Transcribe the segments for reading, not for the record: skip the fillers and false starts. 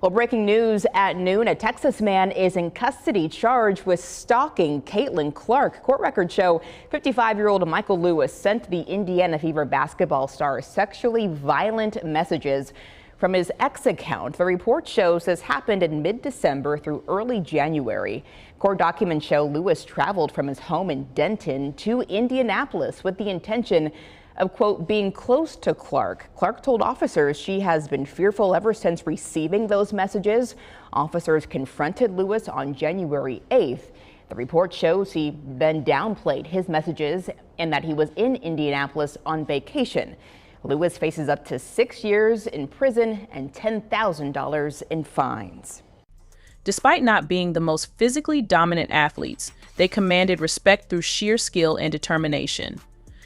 Well, breaking news at noon, a Texas man is in custody charged with stalking Caitlin Clark. Court records show 55-year-old Michael Lewis sent the Indiana Fever basketball star sexually violent messages from his X account. The report shows this happened in mid-December through early January. Court documents show Lewis traveled from his home in Denton to Indianapolis with the intention of, quote, being close to Clark. Clark told officers she has been fearful ever since receiving those messages. Officers confronted Lewis on January 8th. The report shows he then downplayed his messages and that he was in Indianapolis on vacation. Lewis faces up to 6 years in prison and $10,000 in fines. Despite not being the most physically dominant athletes, they commanded respect through sheer skill and determination.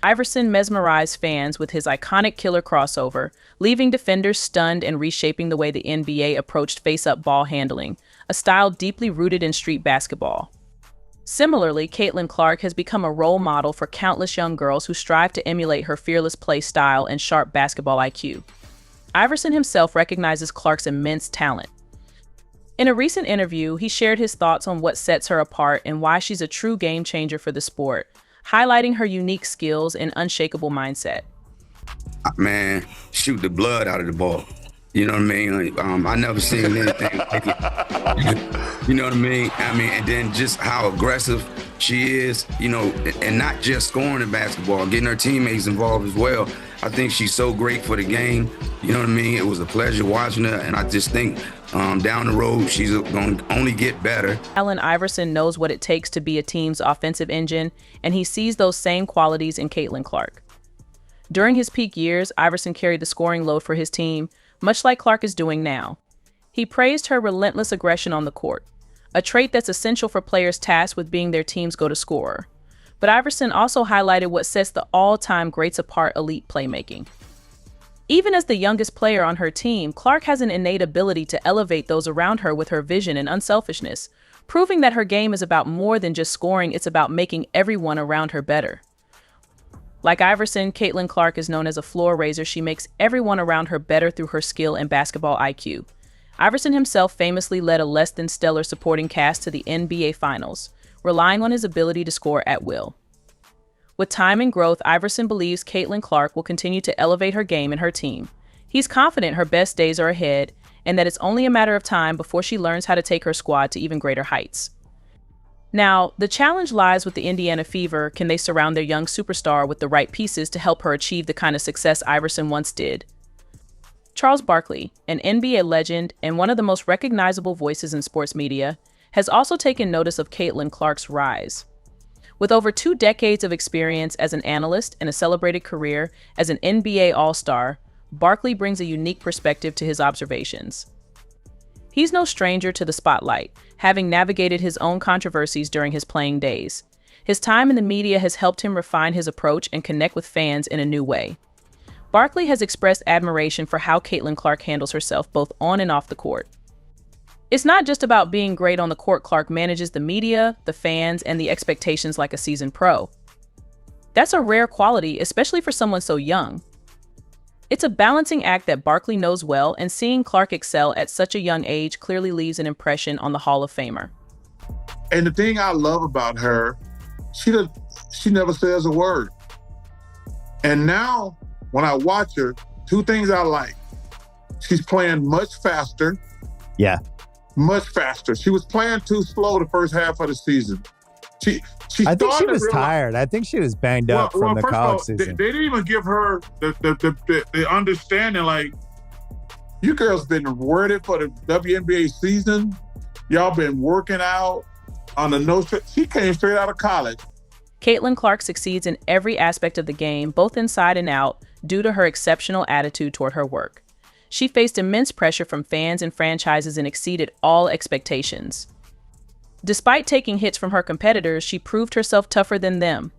Iverson mesmerized fans with his iconic killer crossover, leaving defenders stunned and reshaping the way the NBA approached face-up ball handling, a style deeply rooted in street basketball. Similarly, Caitlin Clark has become a role model for countless young girls who strive to emulate her fearless play style and sharp basketball IQ. Iverson himself recognizes Clark's immense talent. In a recent interview, he shared his thoughts on what sets her apart and why she's a true game changer for the sport, highlighting her unique skills and unshakable mindset. Man, shoot the blood out of the ball. You know what I mean? I never seen anything like it. You know what I mean? And then just how aggressive she is, you know, and not just scoring the basketball, getting her teammates involved as well. I think she's so great for the game. You know what I mean? It was a pleasure watching her, and I just think down the road, she's going to only get better. Allen Iverson knows what it takes to be a team's offensive engine, and he sees those same qualities in Caitlin Clark. During his peak years, Iverson carried the scoring load for his team, much like Clark is doing now. He praised her relentless aggression on the court, a trait that's essential for players tasked with being their team's go-to scorer. But Iverson also highlighted what sets the all-time greats apart: elite playmaking. Even as the youngest player on her team, Clark has an innate ability to elevate those around her with her vision and unselfishness, proving that her game is about more than just scoring, it's about making everyone around her better. Like Iverson, Caitlin Clark is known as a floor raiser. She makes everyone around her better through her skill and basketball IQ. Iverson himself famously led a less than stellar supporting cast to the NBA Finals, relying on his ability to score at will. With time and growth, Iverson believes Caitlin Clark will continue to elevate her game and her team. He's confident her best days are ahead and that it's only a matter of time before she learns how to take her squad to even greater heights. Now, the challenge lies with the Indiana Fever. Can they surround their young superstar with the right pieces to help her achieve the kind of success Iverson once did? Charles Barkley, an NBA legend and one of the most recognizable voices in sports media, has also taken notice of Caitlin Clark's rise. With over 2 decades of experience as an analyst and a celebrated career as an NBA All-Star, Barkley brings a unique perspective to his observations. He's no stranger to the spotlight, having navigated his own controversies during his playing days. His time in the media has helped him refine his approach and connect with fans in a new way. Barkley has expressed admiration for how Caitlin Clark handles herself both on and off the court. It's not just about being great on the court. Clark manages the media, the fans, and the expectations like a seasoned pro. That's a rare quality, especially for someone so young. It's a balancing act that Barkley knows well, and seeing Clark excel at such a young age clearly leaves an impression on the Hall of Famer. And the thing I love about her, she never says a word. And now, when I watch her, 2 things I like. She's playing much faster. Yeah. Much faster. She was playing too slow the first half of the season. I think she was tired. I think she was banged up from the college season. They didn't even give her the understanding, like, you girls been ready for the WNBA season. Y'all been working out on the no. She came straight out of college. Caitlin Clark succeeds in every aspect of the game, both inside and out, due to her exceptional attitude toward her work. She faced immense pressure from fans and franchises and exceeded all expectations. Despite taking hits from her competitors, she proved herself tougher than them.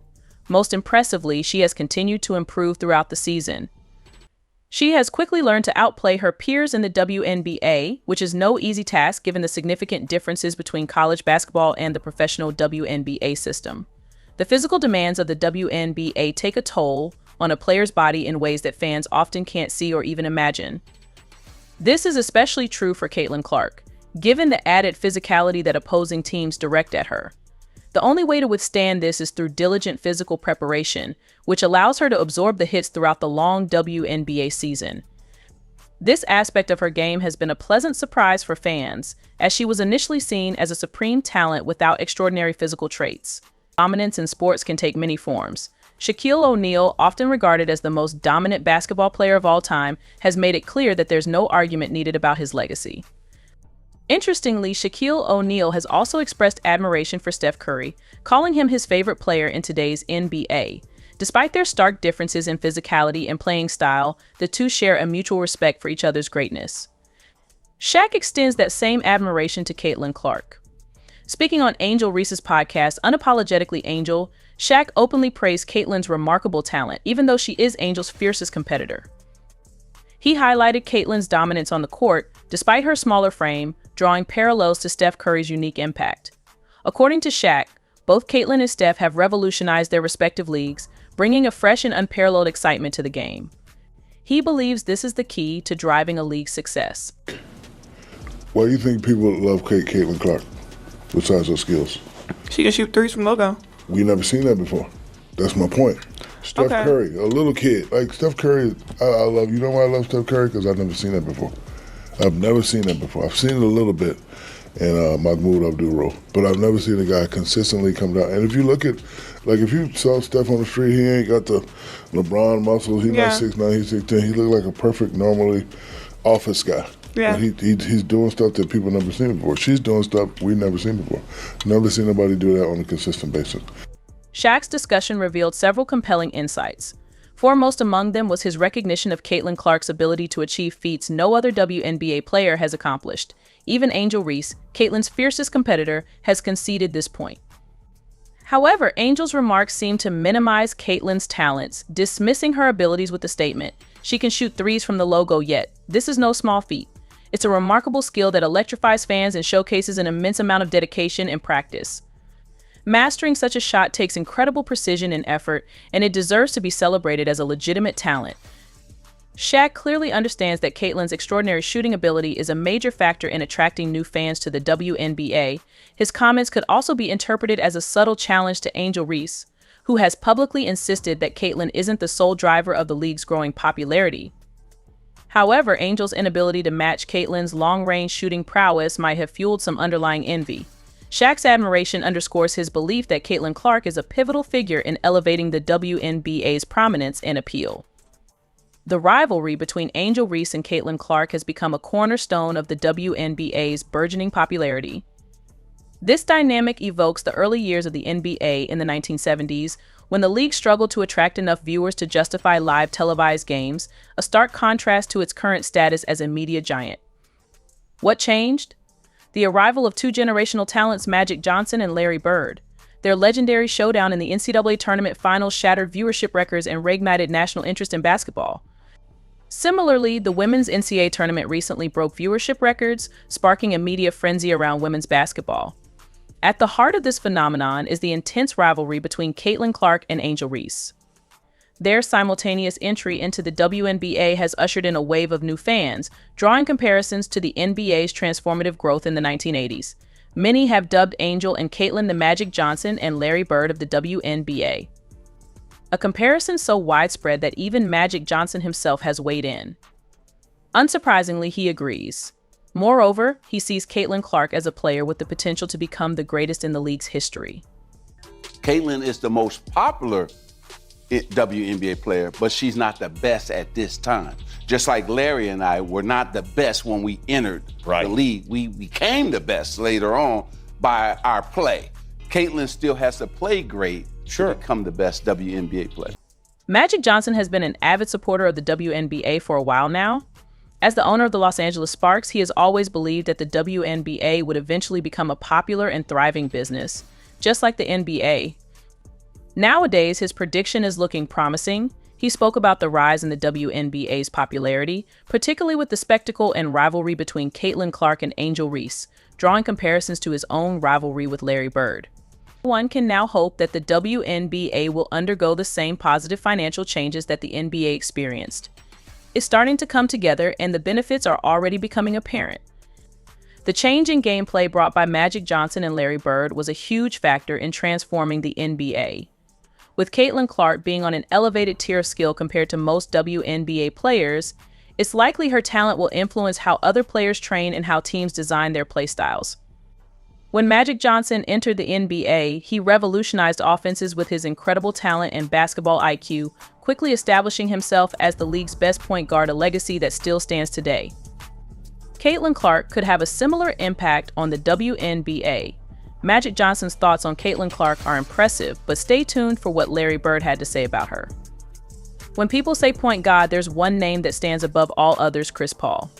Most impressively, she has continued to improve throughout the season. She has quickly learned to outplay her peers in the WNBA, which is no easy task given the significant differences between college basketball and the professional WNBA system. The physical demands of the WNBA take a toll on a player's body in ways that fans often can't see or even imagine. This is especially true for Caitlin Clark, given the added physicality that opposing teams direct at her. The only way to withstand this is through diligent physical preparation, which allows her to absorb the hits throughout the long WNBA season. This aspect of her game has been a pleasant surprise for fans, as she was initially seen as a supreme talent without extraordinary physical traits. Dominance in sports can take many forms. Shaquille O'Neal, often regarded as the most dominant basketball player of all time, has made it clear that there's no argument needed about his legacy. Interestingly, Shaquille O'Neal has also expressed admiration for Steph Curry, calling him his favorite player in today's NBA. Despite their stark differences in physicality and playing style, the two share a mutual respect for each other's greatness. Shaq extends that same admiration to Caitlin Clark. Speaking on Angel Reese's podcast, Unapologetically Angel, Shaq openly praised Caitlin's remarkable talent, even though she is Angel's fiercest competitor. He highlighted Caitlin's dominance on the court, despite her smaller frame, drawing parallels to Steph Curry's unique impact. According to Shaq, both Caitlin and Steph have revolutionized their respective leagues, bringing a fresh and unparalleled excitement to the game. He believes this is the key to driving a league's success. Why do you think people love Caitlin Clark, besides her skills? She can shoot threes from logo. We never seen that before. That's my point. Steph Curry, a little kid. Like Steph Curry, I love. You know why I love Steph Curry? Because I've never seen that before. I've never seen that before. I've seen it a little bit in Mahmoud Abdul-Roh, but I've never seen a guy consistently come down. And if you look at, like, if you saw Steph on the street, he ain't got the LeBron muscles. He's not 6'9", he's 6'10". He look like a perfect, normally office guy. Yeah. He's doing stuff that people never seen before. She's doing stuff we've never seen before. Never seen nobody do that on a consistent basis. Shaq's discussion revealed several compelling insights. Foremost among them was his recognition of Caitlin Clark's ability to achieve feats no other WNBA player has accomplished. Even Angel Reese, Caitlin's fiercest competitor, has conceded this point. However, Angel's remarks seem to minimize Caitlin's talents, dismissing her abilities with the statement, "She can shoot threes from the logo yet. This is no small feat. It's a remarkable skill that electrifies fans and showcases an immense amount of dedication and practice." Mastering such a shot takes incredible precision and effort, and it deserves to be celebrated as a legitimate talent. Shaq clearly understands that Caitlin's extraordinary shooting ability is a major factor in attracting new fans to the WNBA. His comments could also be interpreted as a subtle challenge to Angel Reese, who has publicly insisted that Caitlin isn't the sole driver of the league's growing popularity. However, Angel's inability to match Caitlin's long-range shooting prowess might have fueled some underlying envy. Shaq's admiration underscores his belief that Caitlin Clark is a pivotal figure in elevating the WNBA's prominence and appeal. The rivalry between Angel Reese and Caitlin Clark has become a cornerstone of the WNBA's burgeoning popularity. This dynamic evokes the early years of the NBA in the 1970s, when the league struggled to attract enough viewers to justify live televised games, a stark contrast to its current status as a media giant. What changed? The arrival of two generational talents, Magic Johnson and Larry Bird. Their legendary showdown in the NCAA tournament finals shattered viewership records and reignited national interest in basketball. Similarly, the women's NCAA tournament recently broke viewership records, sparking a media frenzy around women's basketball. At the heart of this phenomenon is the intense rivalry between Caitlin Clark and Angel Reese. Their simultaneous entry into the WNBA has ushered in a wave of new fans, drawing comparisons to the NBA's transformative growth in the 1980s. Many have dubbed Angel and Caitlin the Magic Johnson and Larry Bird of the WNBA. A comparison so widespread that even Magic Johnson himself has weighed in. Unsurprisingly, he agrees. Moreover, he sees Caitlin Clark as a player with the potential to become the greatest in the league's history. Caitlin is the most popular WNBA player, but she's not the best at this time. Just like Larry and I were not the best when we entered the league. We became the best later on by our play. Caitlin still has to play great to become the best WNBA player. Magic Johnson has been an avid supporter of the WNBA for a while now. As the owner of the Los Angeles Sparks, he has always believed that the WNBA would eventually become a popular and thriving business, just like the NBA. Nowadays, his prediction is looking promising. He spoke about the rise in the WNBA's popularity, particularly with the spectacle and rivalry between Caitlin Clark and Angel Reese, drawing comparisons to his own rivalry with Larry Bird. One can now hope that the WNBA will undergo the same positive financial changes that the NBA experienced. is starting to come together and the benefits are already becoming apparent. The change in gameplay brought by Magic Johnson and Larry Bird was a huge factor in transforming the NBA. With Caitlin Clark being on an elevated tier of skill compared to most WNBA players, it's likely her talent will influence how other players train and how teams design their playstyles. When Magic Johnson entered the NBA, he revolutionized offenses with his incredible talent and basketball IQ, quickly establishing himself as the league's best point guard, a legacy that still stands today. Caitlin Clark could have a similar impact on the WNBA. Magic Johnson's thoughts on Caitlin Clark are impressive, but stay tuned for what Larry Bird had to say about her. When people say point guard, there's one name that stands above all others: Chris Paul.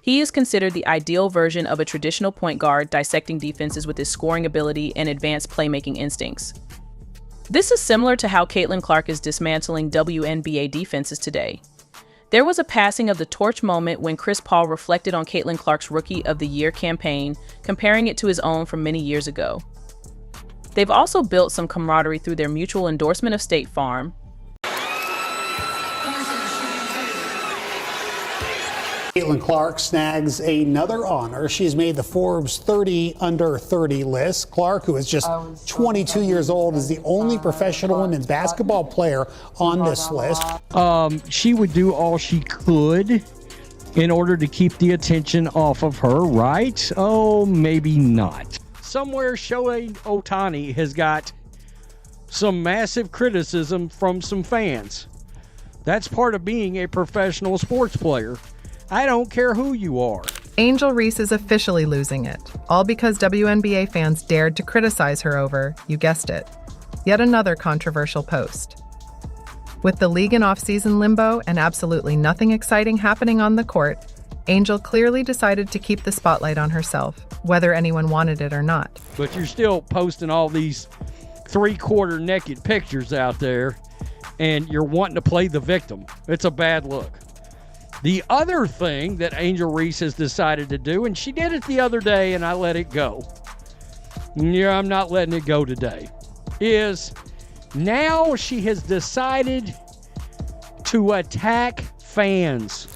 He is considered the ideal version of a traditional point guard, dissecting defenses with his scoring ability and advanced playmaking instincts. This is similar to how Caitlin Clark is dismantling WNBA defenses today. There was a passing of the torch moment when Chris Paul reflected on Caitlin Clark's Rookie of the Year campaign, comparing it to his own from many years ago. They've also built some camaraderie through their mutual endorsement of State Farm. Caitlin Clark snags another honor. She's made the Forbes 30 under 30 list. Clark, who is just 22 years old, is the only professional women's basketball player on this list. She would do all she could in order to keep the attention off of her, right? Oh, maybe not. Somewhere Shohei Ohtani has got some massive criticism from some fans. That's part of being a professional sports player. I don't care who you are. Angel Reese is officially losing it, all because WNBA fans dared to criticize her over, you guessed it, yet another controversial post. With the league in off-season limbo and absolutely nothing exciting happening on the court, Angel clearly decided to keep the spotlight on herself, whether anyone wanted it or not. But you're still posting all these three-quarter naked pictures out there, and you're wanting to play the victim. It's a bad look. The other thing that Angel Reese has decided to do, and she did it the other day and I let it go. Yeah, I'm not letting it go today. Is now she has decided to attack fans.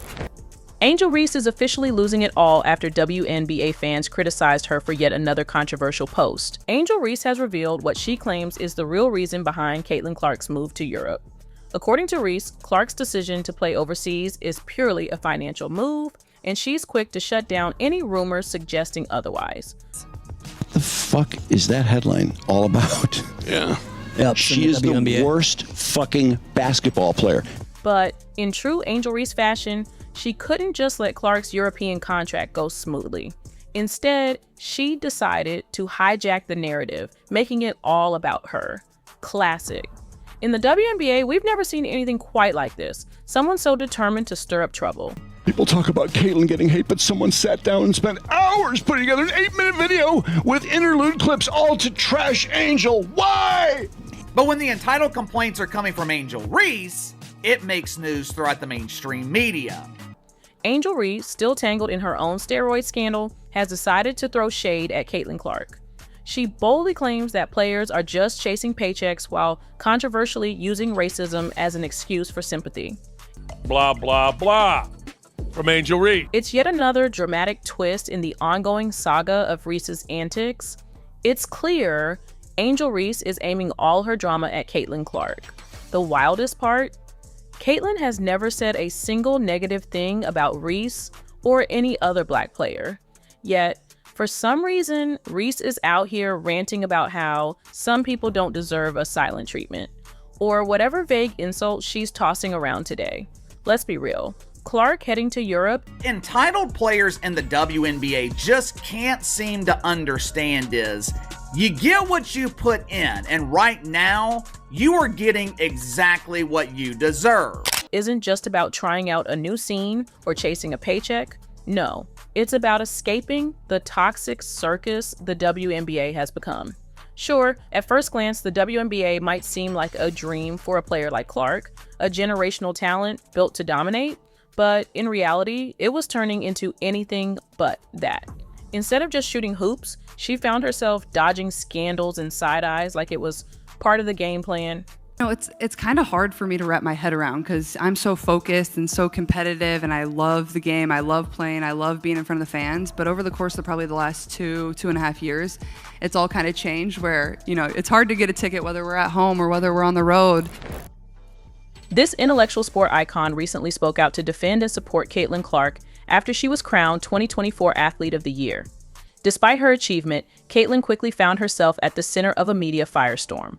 Angel Reese is officially losing it all after WNBA fans criticized her for yet another controversial post. Angel Reese has revealed what she claims is the real reason behind Caitlin Clark's move to Europe. According to Reese, Clark's decision to play overseas is purely a financial move, and she's quick to shut down any rumors suggesting otherwise. What the fuck is that headline all about? Yeah. Yep, she is the worst fucking basketball player. But in true Angel Reese fashion, she couldn't just let Clark's European contract go smoothly. Instead, she decided to hijack the narrative, making it all about her. Classic. In the WNBA, we've never seen anything quite like this. Someone so determined to stir up trouble. People talk about Caitlin getting hate, but someone sat down and spent hours putting together an 8-minute video with interlude clips all to trash Angel. Why? But when the entitled complaints are coming from Angel Reese, it makes news throughout the mainstream media. Angel Reese, still tangled in her own steroid scandal, has decided to throw shade at Caitlin Clark. She boldly claims that players are just chasing paychecks while controversially using racism as an excuse for sympathy. Blah, blah, blah. From Angel Reese. It's yet another dramatic twist in the ongoing saga of Reese's antics. It's clear Angel Reese is aiming all her drama at Caitlin Clark. The wildest part? Caitlin has never said a single negative thing about Reese or any other Black player. Yet, for some reason, Reese is out here ranting about how some people don't deserve a silent treatment, or whatever vague insult she's tossing around today. Let's be real. Clark heading to Europe? Entitled players in the WNBA just can't seem to understand is, you get what you put in, and right now, you are getting exactly what you deserve. Isn't just about trying out a new scene or chasing a paycheck. No, it's about escaping the toxic circus the WNBA has become. Sure, at first glance, the WNBA might seem like a dream for a player like Clark, a generational talent built to dominate, but in reality, it was turning into anything but that. Instead of just shooting hoops, she found herself dodging scandals and side eyes like it was part of the game plan. No, it's kind of hard for me to wrap my head around because I'm so focused and so competitive, and I love the game. I love playing. I love being in front of the fans. But over the course of probably the last 2.5 years, it's all kind of changed where, it's hard to get a ticket whether we're at home or whether we're on the road. This intellectual sport icon recently spoke out to defend and support Caitlin Clark after she was crowned 2024 Athlete of the Year. Despite her achievement, Caitlin quickly found herself at the center of a media firestorm.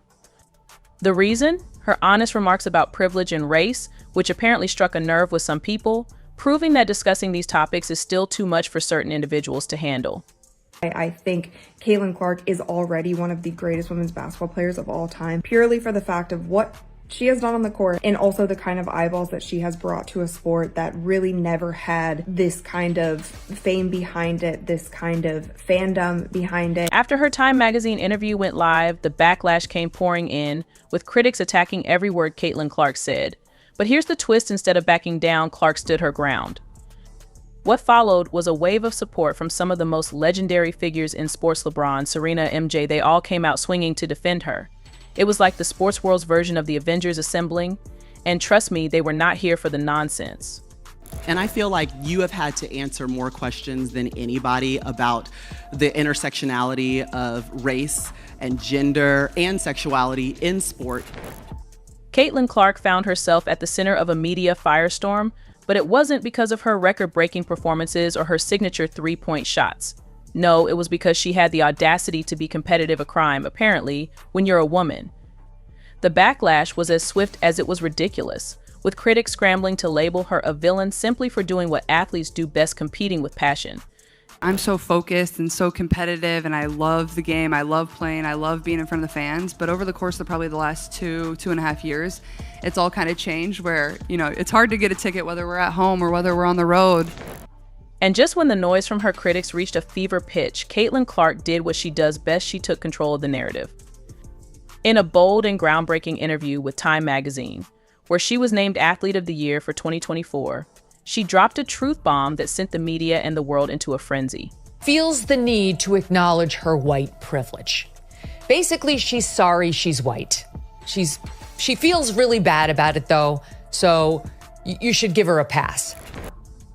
The reason? Her honest remarks about privilege and race, which apparently struck a nerve with some people, proving that discussing these topics is still too much for certain individuals to handle. I think Caitlin Clark is already one of the greatest women's basketball players of all time, purely for the fact of what she has done on the court and also the kind of eyeballs that she has brought to a sport that really never had this kind of fame behind it, this kind of fandom behind it. After her Time magazine interview went live, the backlash came pouring in, with critics attacking every word Caitlin Clark said. But here's the twist: instead of backing down, Clark stood her ground. What followed was a wave of support from some of the most legendary figures in sports. LeBron, Serena, MJ, they all came out swinging to defend her. It was like the sports world's version of the Avengers assembling, and trust me, they were not here for the nonsense. And I feel like you have had to answer more questions than anybody about the intersectionality of race and gender and sexuality in sport. Caitlin Clark found herself at the center of a media firestorm, but it wasn't because of her record-breaking performances or her signature three-point shots. No, it was because she had the audacity to be competitive, a crime, apparently, when you're a woman. The backlash was as swift as it was ridiculous, with critics scrambling to label her a villain simply for doing what athletes do best, competing with passion. I'm so focused and so competitive, and I love the game. I love playing. I love being in front of the fans. But over the course of probably the last 2.5 years, it's all kind of changed where, it's hard to get a ticket whether we're at home or whether we're on the road. And just when the noise from her critics reached a fever pitch, Caitlin Clark did what she does best: she took control of the narrative. In a bold and groundbreaking interview with Time magazine, where she was named Athlete of the Year for 2024, she dropped a truth bomb that sent the media and the world into a frenzy. Feels the need to acknowledge her white privilege. Basically, she's sorry she's white. She feels really bad about it though, so you should give her a pass.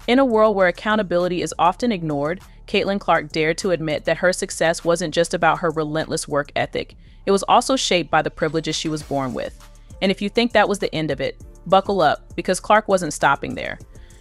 In a world where accountability is often ignored, Caitlin Clark dared to admit that her success wasn't just about her relentless work ethic. It was also shaped by the privileges she was born with. And if you think that was the end of it, buckle up, because Clark wasn't stopping there.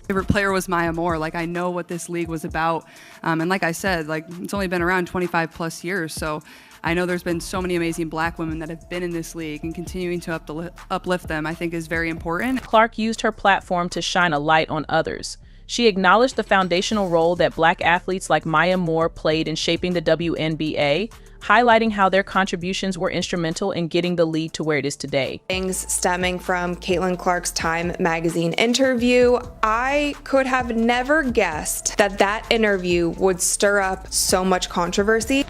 Favorite player was Maya Moore. I know what this league was about. And like I said, it's only been around 25 plus years. So I know there's been so many amazing black women that have been in this league, and continuing to uplift them, I think, is very important. Clark used her platform to shine a light on others. She acknowledged the foundational role that black athletes like Maya Moore played in shaping the WNBA, highlighting how their contributions were instrumental in getting the league to where it is today. Things stemming from Caitlin Clark's Time magazine interview, I could have never guessed that interview would stir up so much controversy.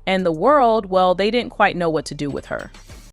And the world, well, they didn't quite know what to do with her.